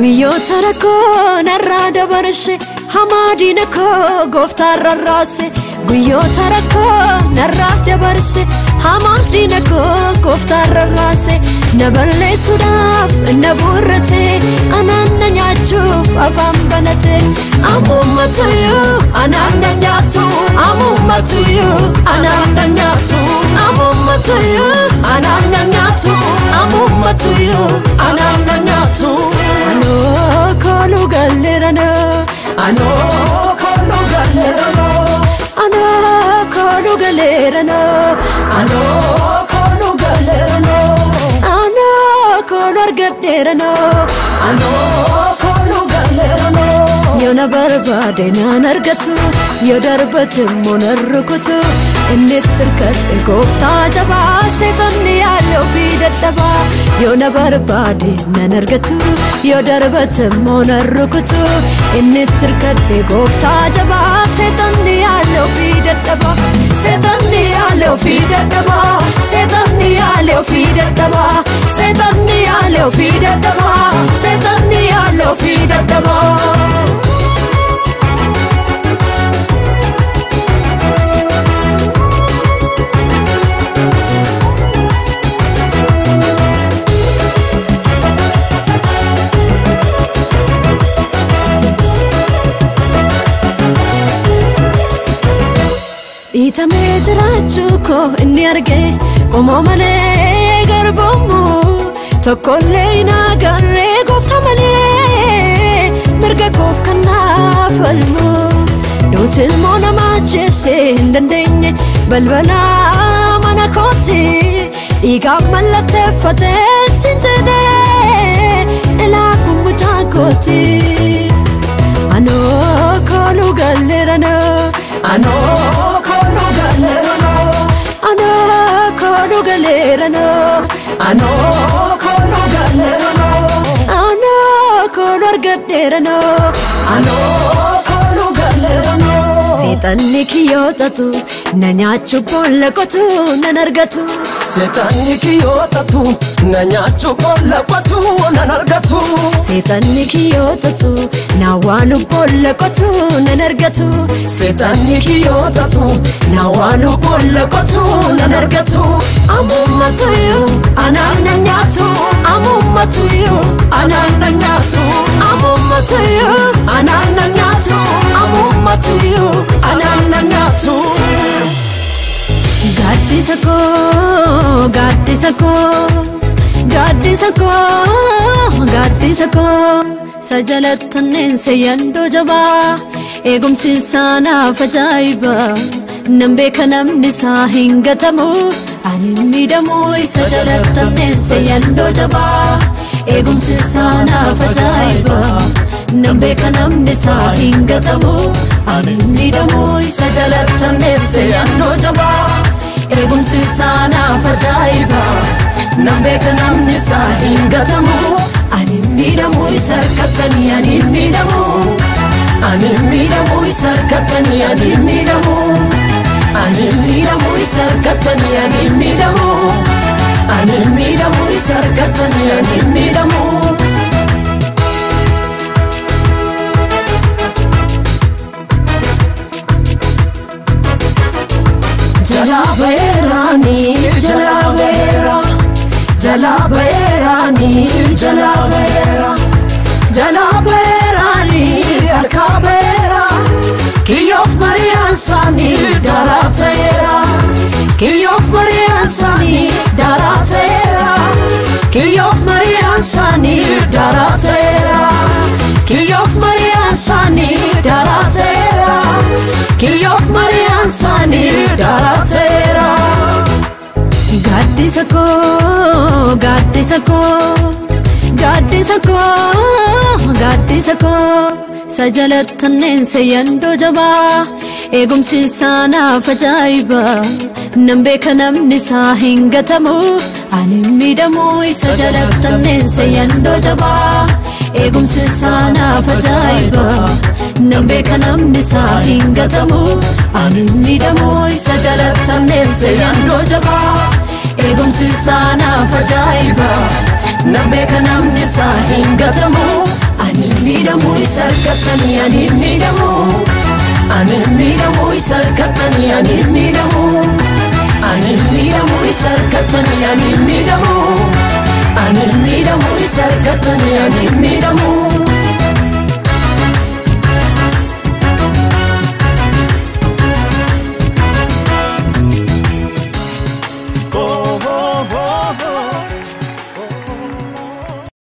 guyyoota rakkoo narraa dabarse hamaadina koo gooftaa rarraase guyyoota rakkoo narraa dabarse hamaadina koo gooftaa rarraase na balleessuudhaaf na burrate anaan na nyaachuuf afaan banate amummatuyyuu anaan na nyaatu amummatuyyuu anaan na nyaatu amummatuyyuu anaan na nyaatu amummatuyyuu anaan na nyaatu anoo kooluu galleerana anoo kooluu galleerana anoo kooluu galleerana anoo kooluu galleerana anoo kooluu argadheerana anoo kooluu galleerana yoo na barbaade naan argatu yoo darbate immoo nan rukutu inni tirkadhe gooftaa jabaa seetonni yaale ofii dadhabaa yoo na barbaade nan argatu yoo darbate immoo nan rukutu inni tirkadhe gooftaa jabaa seetonni yaale ofii dadhabaa seetonni yaale ofii dadhabaa seetonni yaale ofii dadhabaa seetonni yaale ofii dadhabaa seetonni yaale ofii dadhabaa Itamee jiraachuu koo inni arge qomoo malee garboomu tokkollee hin agarre gooftaa malee mirga koof kan naaf falmu duuti ilmoo nama ajjeessee hin dandeenye balbalaa mana kootti dhiigaan mallatteeffatee ittiin jedhee ilaa kumbuchaa kootti anoo kooluu galleerana anoo kooluu galleerana anoo kooluu galleerana anoo kooluu galleerana anoo kooluu argadheerana anoo kooluu galleerana seexanni kiyyootatu na nyaachuu boolla qotu nan argatu seexanni kiyyootatu na nyaachuu boolla qotu nan argatu seexanni kiyyootatu na waalu boolla qotu nan argatu seexanni kiyyootatu na waalu boolla qotu nan argatu amummatuyyuu anaan na nyaatu amummatuyyuu anaan na nyaatu amummatuyyuu anaan na nyaatu amummatuyyuu anaan na nyaatu Gaaddisa koo gaaddisa koo gaaddisa koo gaaddisa koo sajalatanneen seeyandoo jabaa eegumsi isaa naaf ajaa'iba nan beeka namni isaa hin gatamu ani miidhamu isa jalatanneen seeyandoo jabaa eegumsi isaa naaf ajaa'iba nan beeka namni isaa hin gatamu ani miidhamu isa jalatanneen seeyandoo jabaa eegumsi isaa naaf ajaa'iba nan beeka namni isaa hin gatamu ani miidhamu isa harkattanii ani miidhamu ani miidhamu isa harkattanii ani miidhamu ani miidhamu isa harkattanii ani miidhamu ani miidhamu isa harkattanii ani miidhamu Jalabeerani jalabeera jalabeerani jalabeera jalabeerani alkabeera kiyoof mariyaan sani darateera kiyoof mariyaan sani darateera kiyoof mariyaan sani darateera kiyoof mariyaan sani darateera kiyoof mariyaan sani darateera Gaaddisa koo gaaddisa koo gaaddisa koo gaaddisa koo sajalatanneen seeyandoo jabaa eegumsi isaa naaf ajaa'iba nan beeka namni isaa hin gatamu ani miidhamu isa jalatanneen seeyandoo jabaa eegumsi isaa naaf ajaa'iba nan beeka namni isaa hin gatamu ani miidhamu isa jalatanneen seeyandoo jabaa eegumsi isaa naaf ajaa'iba نبيك نمني ساهين قتمو أني ميدمو يسركتني أني ميدمو أني ميدمو يسركتني أني ميدمو أني ميدمو يسركتني أني ميدمو أني ميدمو يسركتني أني ميدمو